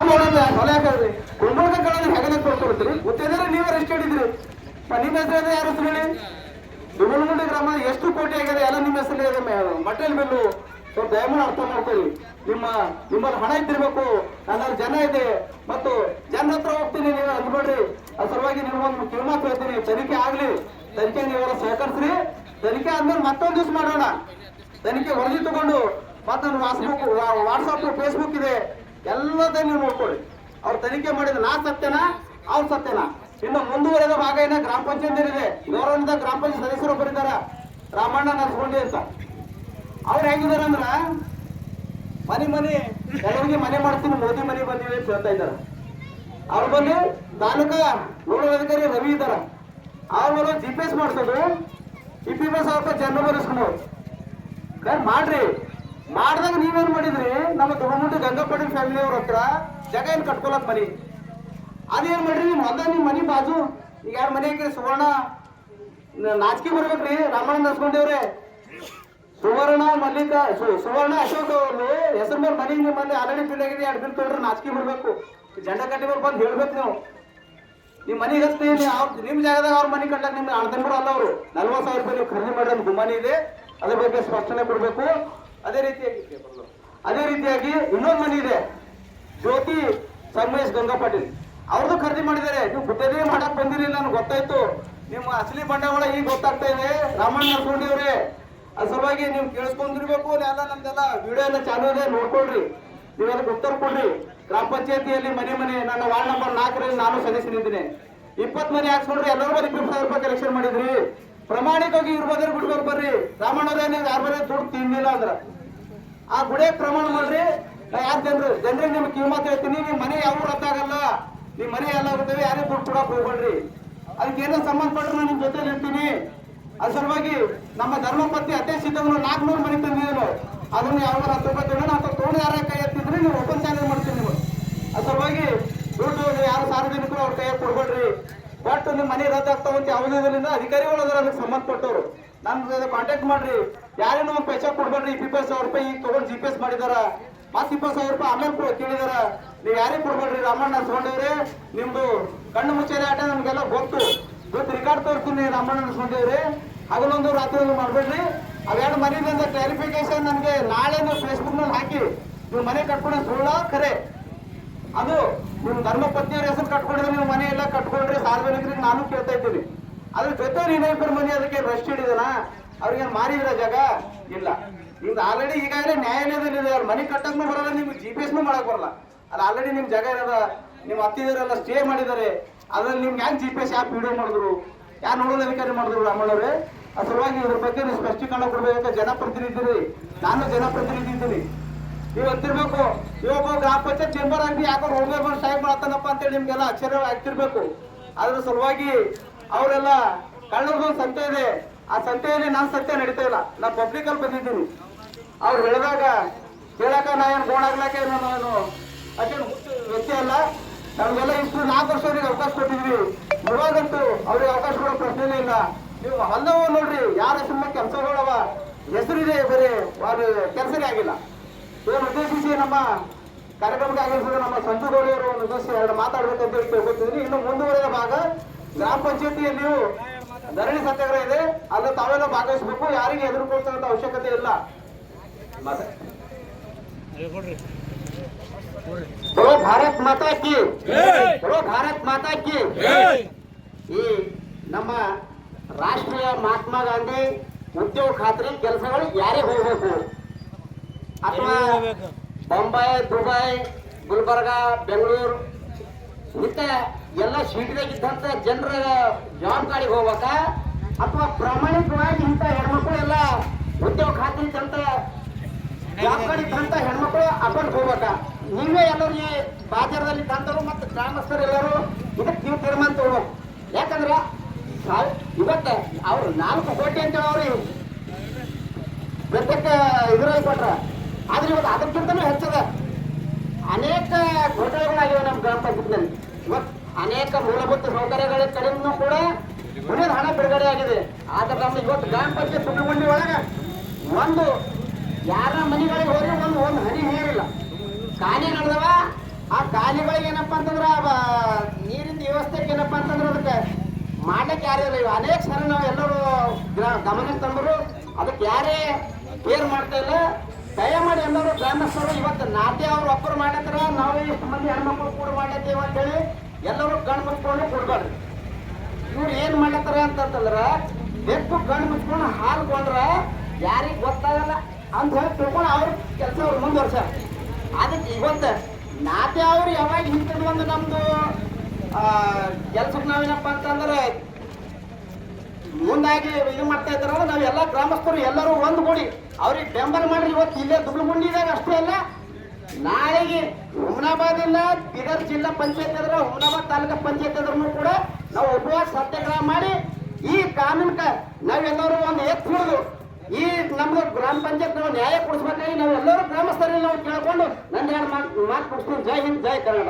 ಹೊಲ ಹಾಕಲ್ರಿ ಕುಂಬಳಕಾಯಿ ಹೆಗಲ ಕೊಡ್ಕೊಡ್ತೀರಿ ಗೊತ್ತಿದ್ರೆ ನೀವೇ ರೆಸ್ಟ್ ಹಿಡಿದ್ರಿ ನಿಮ್ಮ ಹೆಸರು ಯಾರು ಹೆಸರು ಹೇಳಿ ದುಮಲಗುಂಡಿ ಗ್ರಾಮ ಎಷ್ಟು ಕೋಟಿ ಆಗಿದೆ ಎಲ್ಲ ನಿಮ್ಮ ಹೆಸರು ಮಟೇಲ್ ಬಿಲ್ಲು ಸ್ವಲ್ಪ ದಯಮಾಡಿ ಅರ್ಥ ಮಾಡ್ಕೊಳ್ಳಿ ನಿಮ್ಮಲ್ಲಿ ಹಣ ಇದ್ದಿರ್ಬೇಕು ನನ್ನಲ್ಲಿ ಜನ ಇದೆ ಮತ್ತು ಜನ ಹತ್ರ ಹೋಗ್ತೀನಿ ನೀವು ಅಂದ್ಬೇಡ್ರಿ ಅದ್ರ ಸಲುವಾಗಿ ನಿಮ್ಗೊಂದು ಕಿವಿಮಾತು ಹೇಳ್ತೀನಿ ತನಿಖೆ ಆಗ್ಲಿ ತನಿಖೆ ನೀವೆಲ್ಲ ಸಹಕರಿಸ್ರಿ ತನಿಖೆ ಆದ್ಮೇಲೆ ಮತ್ತೊಂದು ದಿವಸ ಮಾಡೋಣ ತನಿಖೆ ವರದಿ ತಗೊಂಡು ಮತ್ತೆ ನನ್ನ ವಾಟ್ಸಪ್ ಫೇಸ್ಬುಕ್ ಇದೆ ಎಲ್ಲದೇ ನೀವು ನೋಡ್ಕೊಳ್ಳಿ ಅವ್ರು ತನಿಖೆ ಮಾಡಿದ್ರೆ ನಾ ಸತ್ಯನಾ ಅವ್ರು ಸತ್ಯನಾ ಇನ್ನು ಮುಂದುವರೆದ ಭಾಗ ಏನ ಗ್ರಾಮ ಪಂಚಾಯತ್ ಇದೆ ಗೌರವದ ಗ್ರಾಮ ಪಂಚಾಯತ್ ಸದಸ್ಯರು ಬರೀತಾರ ರಾಮಣ್ಣ ನರ್ಸ್ಕೊಂಡಿ ಅಂತ ಅವ್ರು ಹೆಂಗಿದಾರ ಅಂದ್ರ ಮನೆ ಕೆಲವರಿಗೆ ಮನೆ ಮಾಡ್ತೀನಿ ಮೋದಿ ಮನೆ ಬಂದಿವೆ ಅಂತ ಹೇಳ್ತಾ ಇದ್ದಾರೆ ಅವ್ರ ಬಂದು ತಾಲೂಕಾ ನೋಡೋದಧಿಕಾರಿ ರವಿ ಇದ್ದಾರ ಅವ್ರು GPS ಮಾಡ್ಸೋದು GPS ಅವ್ರ ಜನರು ಬರೆಸ್ಕೊಂಡವ್ರು ಮಾಡ್ರಿ ಮಾಡ್ದಾಗ ನೀವೇನ್ ಮಾಡಿದ್ರಿ ನಮ್ಮ ದುಮಗುಂಡಿ ಗಂಗಾ ಫ್ಯಾಮಿಲಿ ಅವ್ರ ಹತ್ರ ಜಾಗ ಏನ್ ಕಟ್ಕೊಳಕ್ ಮನಿ ಅದೇನ್ ಮಾಡ್ರಿ ನಿಮ್ ಹೊಲ್ದ ನಿಮ್ ಮನಿ ಬಾಜು ಈಗ ಯಾರ ಮನೆ ಹಾಕಿ ಸುವರ್ಣ ನಾಚಿಕೆ ಬರ್ಬೇಕ್ರಿ ರಾಮಣ್ಣ ನಡ್ಸ್ಕೊಂಡೇವ್ರೆ ಸುವರ್ಣ ಅಶೋಕ್ ಅವ್ರು ಹೆಸರು ಮೇಲೆ ಮನಿ ನಿಮ್ಮಲ್ಲಿ ಆಲ್ರೆಡಿ ಬಿಲ್ ಆಗಿದೆ 2 ಬಿಲ್ ತೊಗೊಂಡ್ರೆ ನಾಚಿಕೆ ಬರ್ಬೇಕು ಜಂಡ ಕಟ್ಟಿ ಬಂದು ಹೇಳ್ಬೇಕು ನೀವು ನಿಮ್ ಮನಿಗೆ ಹಚ್ತಿ ನಿಮ್ ಜಾಗದಾಗ ಅವ್ರ ಮನಿ ಕಟ್ಲಕ್ ನಿಮ್ಗೆ ಅಣ್ತಂದ್ರು ಅಲ್ಲ ಅವರು 40,000 ರೂಪಾಯಿ ನೀವು ಖರೀದಿ ಮಾಡಿದ್ರೆ ಗುಮಾನಿ ಇದೆ ಅದ್ರ ಬಗ್ಗೆ ಸ್ಪಷ್ಟನೆ ಕೊಡ್ಬೇಕು ಅದೇ ರೀತಿಯಾಗಿ ಇನ್ನೊಂದು ಮನಿ ಇದೆ ಜ್ಯೋತಿ ಸಂಗಮೇಶ್ ಗಂಗಾ ಪಾಟೀಲ್ ಅವ್ರದ್ದು ಖರೀದಿ ಮಾಡಿದ್ದಾರೆ ನೀವು ಗುದ್ದದೇ ಮಾಡಕ್ ಬಂದಿರಲಿಲ್ಲ ನನಗೆ ಗೊತ್ತಾಯ್ತು ನಿಮ್ಮ ಅಸಲಿ ಬಂಡವಾಳ ಈಗ ಗೊತ್ತಾಗ್ತಾ ಇದೆ ರಾಮಣ್ಣ ನಡ್ಕೊಂಡಿವ್ರೆ ಅದ್ರ ಸಲುವಾಗಿ ನೀವು ಕೇಳಿಸ್ಕೊಂಡಿರ್ಬೇಕು ಎಲ್ಲ ನಮ್ದೆಲ್ಲ ವಿಡಿಯೋ ಎಲ್ಲ ಚಾಲು ಇದೆ ನೋಡ್ಕೊಳ್ರಿ ನೀವೆಲ್ಲ ಉತ್ತರ ಕೊಡ್ರಿ ಗ್ರಾಮ ಪಂಚಾಯತಿಯಲ್ಲಿ ಮನೆ ನನ್ನ ವಾರ್ಡ್ ನಂಬರ್ 4ರಲ್ಲಿ ನಾನು ಸದಸ್ಯನಿದ್ದೀನಿ 20 ಮನೆ ಹಾಕ್ಸ್ಕೊಂಡ್ರಿ ಎಲ್ಲರೂ ಬರೀ 20,000 ರೂಪಾಯಿ ಕಲೆಕ್ಷನ್ ಮಾಡಿದ್ರಿ ಪ್ರಾಮಾಣಿಕವಾಗಿ ಇವ್ರ ಬದ್ರ ಬಿಡ್ಬೇಕು ಬರ್ರಿ ರಾಮಣ್ಣವ್ರೇನು ಯಾರ ಬರೀ ದುಡ್ಡು ತಿಂದಿಲ್ಲ ಅಂದ್ರ ಆ ಗುಡೇ ಪ್ರಮಾಣ ಮಾಡ್ರಿ ಯಾರು ಜನರಿಗೆ ನಿಮ್ಗೆ ಕಿವಿಮಾತು ಹೇಳ್ತೀನಿ ನಿಮ್ ಮನೆ ಯಾವ ರಥ ಆಗಲ್ಲ ನಿಮ್ ಮನೆ ಎಲ್ಲ ಆಗುತ್ತವೆ ಯಾರೇ ದುಡ್ಡು ಕೊಡಕ್ ಹೋಗ್ಬೇಡ್ರಿ ಅದಕ್ಕೆ ಏನೋ ಸಂಬಂಧಪಟ್ರೆ ನಾನು ನಿಮ್ ಜೊತೆ ಇರ್ತೀನಿ ಅದ್ರ ಸಲುವಾಗಿ ನಮ್ಮ ಧರ್ಮಪತ್ನಿ ಅಧ್ಯಕ್ಷಿತವನ್ನು 400 ಮನೆ ತಂದಿದ್ರು ಅದನ್ನ ಯಾವಾಗ 10 ರೂಪಾಯಿ ತಗೊಂಡು ಅಥವಾ ತಗೊಂಡು ಯಾರ ಕೈ ಎತ್ತಿದ್ರೆ ನೀವು ಓಪನ್ ಚಾಲೆಂಜ್ ಮಾಡ್ತೀನಿ ನೀವು ಅದ್ರ ಸಲುವಾಗಿ ದುಡ್ಡು ಯಾರು ಸಾರ್ವಜನಿಕರು ಅವ್ರ ಕೈಯಾಗ ಕೊಡ್ಬೇಡ್ರಿ ಬಟ್ ನಿಮ್ ಮನೆ ರದ್ದಾಗ್ತಾವಂತ ಯಾವುದೇ ಇದರಿಂದ ಅಧಿಕಾರಿಗಳು ಅದರ ಅದಕ್ಕೆ ಸಂಬಂಧಪಟ್ಟವ್ರು ನನ್ನ ಕಾಂಟ್ಯಾಕ್ಟ್ ಮಾಡ್ರಿ ಯಾರೇನೋ ಒಂದು ಪೈಸಾ ಕೊಡ್ಬೇಡ್ರಿ 20,000 ರೂಪಾಯಿ ಈಗ ತಗೊಂಡು GPS ಮಾಡಿದಾರ ಮತ್ತೆ 20,000 ರೂಪಾಯಿ ಆಮೇಲೆ ಕೇಳಿದಾರ ನೀವು ಯಾರಿಗೆ ಕೊಡ್ಬೇಡ್ರಿ ರಾಮಣ್ಣ ನಡ್ಸ್ಕೊಂಡೇವ್ರೆ ನಿಮ್ದು ಕಣ್ಣು ಮುಚ್ಚೇರಿ ಆಟ ನಮ್ಗೆಲ್ಲ ಗೊತ್ತು ರಿಕಾರ್ಡ್ ತೋರಿಸ್ತೀನಿ ರಾಮಣ್ಣ ನಡ್ಸ್ಕೊಂಡೇವ್ರೆ ಹಗಲೊಂದು ರಾತ್ರಿ ಒಂದು ಮಾಡ್ಬೇಡ್ರಿ ಅವೆರಡು ಮನೆಯಿಂದ ಕ್ಲಾರಿಫಿಕೇಶನ್ ನನಗೆ ನಾಳೆ ಫೇಸ್ಬುಕ್ ನಲ್ಲಿ ಹಾಕಿ ನೀವು ಮನೆ ಕಟ್ಕೊಂಡ ಸುಳ್ಳ ಖರೆ ಅದು ನಿಮ್ ಧರ್ಮಪತ್ನಿಯವ್ರ ಹೆಸರು ಕಟ್ಕೊಂಡಿದ್ರೆ ನೀವು ಮನೆ ಎಲ್ಲ ಕಟ್ಕೊಂಡ್ರೆ ಸಾರ್ವಜನಿಕರಿಗೆ ನಾನು ಕೇಳ್ತಾ ಇದ್ದೀನಿ ಅದ್ರ ಜೊತೆ ಇನ್ನೊಬ್ಬರ ಮನೆ ಅದಕ್ಕೆ ರಸ್ಟ್ ಹಿಡಿದನ ಅವ್ರಿಗೆ ಮಾರಿದ್ರ ಜಾಗ ಇಲ್ಲ ನಿಮ್ದು ಆಲ್ರೆಡಿ ಈಗಾಗಲೇ ನ್ಯಾಯಾಲಯದಲ್ಲಿ ಅವ್ರ ಮನೆ ಕಟ್ಟಕ್ನು ಬರಲ್ಲ ನಿಮ್ಗೆ GPS ಮಾಡಕ್ ಬರಲ್ಲ ಅದು ಆಲ್ರೆಡಿ ನಿಮ್ ಜಾಗ ಇರೋದ ನಿಮ್ ಅತ್ತಿದರೆಲ್ಲ ಸ್ಟೇ ಮಾಡಿದ್ದಾರೆ ಅದ್ರಲ್ಲಿ ನಿಮ್ಗೆ ಹೆಂಗ್ GPS ಯಾಕೆ ವಿಡಿಯೋ ಮಾಡಿದ್ರು ಯಾರು ನೋಡೋದು ಅಧಿಕಾರಿ ಮಾಡಿದ್ರು ರಾಮಣ್ಣವ್ರೆ ಅದ್ರ ಸಲುವಾಗಿ ಇದ್ರ ಬಗ್ಗೆ ನೀವು ಸ್ಪಷ್ಟೀಕರಣ ಕೊಡ್ಬೇಕಂತ ಜನಪ್ರತಿನಿಧಿ ನಾನು ಜನಪ್ರತಿನಿಧಿ ಇದ್ದೀನಿ ನೀವು ಅಂತಿರ್ಬೇಕು ಇವಾಗ ಗ್ರಾಮ ಪಂಚಾಯತ್ ಮೆಂಬರ್ ಆಗಿ ಯಾಕೋ ಹೋಗ್ಬೇಕು ಸ್ಟ್ರೈಕ್ ಮಾಡ್ತಾನಪ್ಪ ಅಂತೇಳಿ ನಿಮ್ಗೆಲ್ಲ ಅಕ್ಷರ ಆಗ್ತಿರ್ಬೇಕು ಅದ್ರ ಸಲುವಾಗಿ ಅವರೆಲ್ಲ ಕಳ್ಳರದೊಂದು ಸಂತೆ ಇದೆ ಆ ಸಂತೆಯಲ್ಲಿ ನಾನು ಸತ್ಯ ನಡೀತಾ ಇಲ್ಲ ನಾ ಪಬ್ಲಿಕ್ ಅಲ್ಲಿ ಬಂದಿದ್ದೀನಿ ಅವ್ರು ಹೇಳಿದಾಗ ಹೇಳಕ ನಾ ಏನು ಗೋಣಾಗ್ಲಾಕೆ ನಾನು ಅಷ್ಟೇನು ವ್ಯಕ್ತಿ ಅಲ್ಲ ನಮ್ಗೆಲ್ಲ ಇಷ್ಟು 4 ವರ್ಷ ಅವ್ರಿಗೆ ಅವಕಾಶ ಕೊಟ್ಟಿದ್ವಿ ಇವಾಗಂತೂ ಅವ್ರಿಗೆ ಅವಕಾಶ ಕೊಡೋ ಪ್ರಶ್ನೆನೇ ಇಲ್ಲ ನೀವು ಅಲ್ಲವೋ ನೋಡ್ರಿ ಯಾರ ಹೆಸರು ಕೆಲಸಗಳವ ಹೆಸರಿದೆ ಬರೀ ಕೆಲಸನೇ ಆಗಿಲ್ಲ ಇದನ್ನು ಉದ್ದೇಶಿಸಿ ನಮ್ಮ ಕಾರ್ಯಕ್ರಮಕ್ಕೆ ಆಗಮಿಸಿದ ನಮ್ಮ ಸಂಜು ಗೌಡಿಯವರು ಒಂದು ಉದ್ದೇಶ 2 ಮಾತಾಡ್ಬೇಕಂತ ಹೇಳಿ ಕೇಳ್ಕೊತಿದ್ದೀನಿ ಇನ್ನು ಮುಂದುವರೆದ ಭಾಗ ಗ್ರಾಮ ಪಂಚಾಯತಿಯಲ್ಲಿಯೂ ಧರಣಿ ಸತ್ಯಾಗ್ರಹ ಇದೆ ಅಲ್ಲ ತಾವೆಲ್ಲ ಭಾಗವಹಿಸಬೇಕು ಯಾರಿಗೆ ಹೆದರ್ಕೊಳ್ತಕ್ಕಂಥ ಅವಶ್ಯಕತೆ ಇಲ್ಲ बोलो भारत माता की बोलो भारत माता की ಈ ನಮ್ಮ ರಾಷ್ಟ್ರೀಯ ಮಹಾತ್ಮ ಗಾಂಧಿ ಉದ್ಯೋಗ ಖಾತ್ರಿ ಕೆಲಸಗಳು ಯಾರೇ ಹೋಗಬೇಕು ಅಥವಾ ಬೊಂಬೈ ದುಬೈ ಗುಲ್ಬರ್ಗಾ ಬೆಂಗಳೂರು ಇಂಥ ಎಲ್ಲ ಸೀಟ್ದಾಗಿದ್ದಂತ ಜನರ ಜಾಬ್ ಗಾಡಿಗೆ ಹೋಗ್ಬೇಕ ಅಥವಾ ಪ್ರಾಮಾಣಿಕವಾಗಿ ಇಂಥ ಹೆಣ್ಮಕ್ಳು ಎಲ್ಲ ಉದ್ಯೋಗ ಖಾತ್ರಿ ಅಂತ ಜಾಬ್ ಗಾಡಿ ತಂತ ಹೆಣ್ಮಕ್ಳು ಅಕೌಂಟ್ ಹೋಗ್ಬೇಕ ನೀವೇ ಎಲ್ಲರಿಗೆ ಬಾಜಾರದಲ್ಲಿ ತಂದರು ಮತ್ತು ಗ್ರಾಮಸ್ಥರು ಎಲ್ಲರೂ ಇದಕ್ಕೆ ನೀವು ತೀರ್ಮಾನ ತಗೋಬೇಕು ಯಾಕಂದ್ರೆ ಇವತ್ತ ಅವ್ರು 4 ಕೋಟಿ ಅಂತ ಹೇಳವ್ರಿ ಪ್ರತ್ಯೇಕ ಇದರಲ್ಲಿ ಕೊಟ್ರ ಆದ್ರೆ ಇವತ್ತು ಅದಕ್ಕಿಂತಲೂ ಹೆಚ್ಚದ ಅನೇಕ ಘೋಷಣೆಗಳಾಗಿವೆ ನಮ್ಮ ಗ್ರಾಮ ಪಂಚಾಯತ್ನಲ್ಲಿ ಇವತ್ತು ಅನೇಕ ಮೂಲಭೂತ ಸೌಕರ್ಯಗಳ ಕಡೆಯೂ ಕೂಡ ಉಳಿದ ಹಣ ಬಿಡುಗಡೆ ಆಗಿದೆ ಆದ್ರೆ ನಮ್ಮ ಇವತ್ತು ಗ್ರಾಮ ಪಂಚಾಯತ್ ಸುಬ್ರಹ್ಮಣ್ಯ ಒಳಗೆ ಒಂದು ಯಾರ ಮನೆಗಳಿಗೆ ಹೋದ್ರೆ ಒಂದು ಹನಿ ನೀರಿಲ್ಲ ಖಾಲಿ ನಡೆದವ ಆ ಗಾಲಿಗಳಿಗೆ ಏನಪ್ಪಾ ಅಂತಂದ್ರ ನೀರಿನ ವ್ಯವಸ್ಥೆಗೆ ಏನಪ್ಪಾ ಅಂತಂದ್ರ ಅದಕ್ಕೆ ಮಾಡ್ಲಿಕ್ಕೆ ಯಾರು ಇಲ್ಲ. ಇವು ಅನೇಕ ಸಲ ನಾವು ಎಲ್ಲರೂ ಗಮನಕ್ಕೆ ತಂದರು, ಅದಕ್ಕೆ ಯಾರೇ ಕೇರ್ ಮಾಡ್ತಾ ಇಲ್ಲ. ದಯಮಾಡಿ ಎಲ್ಲರೂ ಗ್ರಾಮಸ್ಥರು ಇವತ್ತು ನಾಟ್ಯ ಅವ್ರು ಒಬ್ಬರು ಮಾಡತ್ತಾರ, ನಾವು ಇಷ್ಟು ಮಂದಿ ಹೆಣ್ಮಕ್ಳು ಕೂಡ ಮಾಡತ್ತೇವೆ ಅಂತೇಳಿ ಎಲ್ಲರೂ ಕಣ್ಣು ಮುಚ್ಕೊಂಡು ಕೊಡ್ಬಾರ್ದು. ಇವ್ರು ಏನ್ ಮಾಡತ್ತಾರ ಅಂತಂದ್ರ ಬೆಕ್ಕು ಕಣ್ಣು ಮುಚ್ಕೊಂಡು ಹಾಲ್ಕೊಂಡ್ರ ಯಾರಿಗ್ ಗೊತ್ತಾಗಲ್ಲ ಅಂತ ಹೇಳಿ ತಿಳ್ಕೊಂಡು ಅವ್ರ ಕೆಲಸ ಅವ್ರು ಮುಂದುವರ್ಸ. ಅದಕ್ಕೆ ಇವತ್ತು ನಾಟ್ಯ ಅವ್ರು ಯಾವಾಗ ಹಿಂತಿದ್ ಒಂದು ನಮ್ದು ಕೆಲ್ಸಕ್ಕೆ ನಾವೇನಪ್ಪ ಅಂತಂದ್ರೆ ಮುಂದಾಗಿ ಇದು ಮಾಡ್ತಾ ಇದ್ದಾರ, ನಾವೆಲ್ಲ ಗ್ರಾಮಸ್ಥರು ಎಲ್ಲರೂ ಒಂದುಗೂಡಿ ಅವ್ರಿಗೆ ಬೆಂಬಲ ಮಾಡಿ ಇವತ್ತು ಇಲ್ಲೇ ದುಬ್ಲಗುಂಡಿದಾಗ ಅಷ್ಟೇ ಅಲ್ಲ, ನಾಳೆಗೆ ಹುಮನಾಬಾದ್ ಇಲ್ಲ ಬೀದರ್ ಜಿಲ್ಲಾ ಪಂಚಾಯತ್ ಇದ್ರೆ ಹುಮನಾಬಾದ್ ತಾಲೂಕಾ ಪಂಚಾಯತ್ ಇದ್ರೂ ಕೂಡ ನಾವು ಉಪವಾಸ ಸತ್ಯಾಗ್ರಹ ಮಾಡಿ ಈ ಕಾನೂನ್ಕ ನಾವೆಲ್ಲರೂ ಒಂದು ಎತ್ತು ಹಿಡಿದು ಈ ನಮ್ದು ಗ್ರಾಮ ಪಂಚಾಯತ್ ನಾವು ನ್ಯಾಯ ಕೊಡಿಸ್ಬೇಕಾಗಿ ನಾವೆಲ್ಲರೂ ಗ್ರಾಮಸ್ಥರಲ್ಲಿ ನಾವು ಕೇಳ್ಕೊಂಡು ನನ್ನ ಎರಡು ಮಾತು ಕೊಡಿಸ್ತೀವಿ. ಜೈ ಹಿಂದ್, ಜೈ ಕನ್ನಡ.